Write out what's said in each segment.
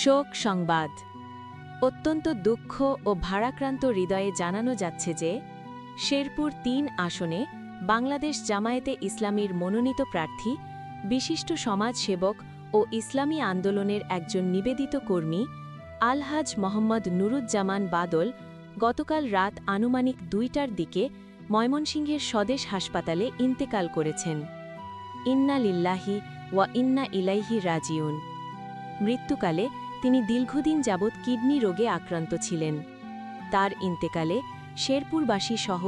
শোক সংবাদ। অত্যন্ত দুঃখ ও ভারাক্রান্ত হৃদয়ে জানানো যাচ্ছে যে শেরপুর ৩ আসনে বাংলাদেশ জামায়াতে ইসলামীর মনোনীত প্রার্থী, বিশিষ্ট সমাজসেবক ও ইসলামী আন্দোলনের একজন নিবেদিত কর্মী আলহাজ মোহাম্মদ নুরুজ্জামান বাদল গতকাল রাত আনুমানিক ২টার দিকে ময়মনসিংহের স্বদেশ হাসপাতালে ইন্তেকাল করেছেন। ইন্না লিল্লাহি ওয়া ইন্না ইলাইহি রাজিউন। মৃত্যুকালে তিনি দীর্ঘদিন যাবৎ কিডনি রোগে আক্রান্ত ছিলেন। তার ইন্তেকালে শেরপুরবাসী সহ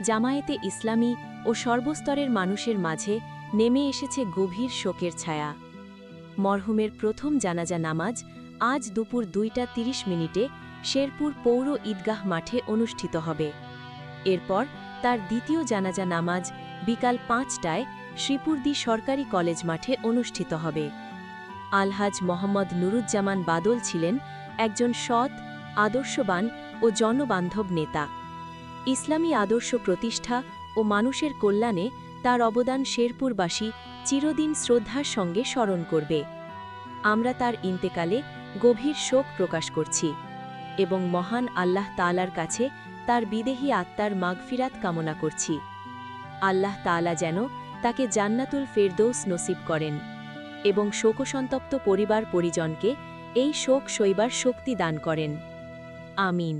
জামায়াতে ইসলামী ও সর্বস্তরের মানুষের মাঝে নেমে এসেছে গভীর শোকের ছায়া। মরহুমের প্রথম জানাজা নামাজ আজ দুপুর ২টা ৩০ মিনিটে শেরপুর পৌর ঈদগাহ মাঠে অনুষ্ঠিত হবে। এরপর তার দ্বিতীয় জানাজা নামাজ বিকাল ৫টায় শ্রীপুরদি সরকারি কলেজ মাঠে অনুষ্ঠিত হবে। আলহাজ মোহাম্মদ নুরুজ্জামান বাদল ছিলেন একজন সৎ, আদর্শবান ও জনবান্ধব নেতা। ইসলামী আদর্শ প্রতিষ্ঠা ও মানুষের কল্যাণে তার অবদান শেরপুরবাসী চিরদিন শ্রদ্ধার সঙ্গে স্মরণ করবে। আমরা তার ইন্তেকালে গভীর শোক প্রকাশ করছি এবং মহান আল্লাহ তাআলার কাছে তার বিদেহী আত্মার মাগফিরাত কামনা করছি। আল্লাহ তাআলা যেন তাকে জান্নাতুল ফেরদৌস নসিব করেন এবং শোকসন্তপ্ত পরিবার পরিজনকে এই শোক সইবার শক্তি দান করেন। আমিন।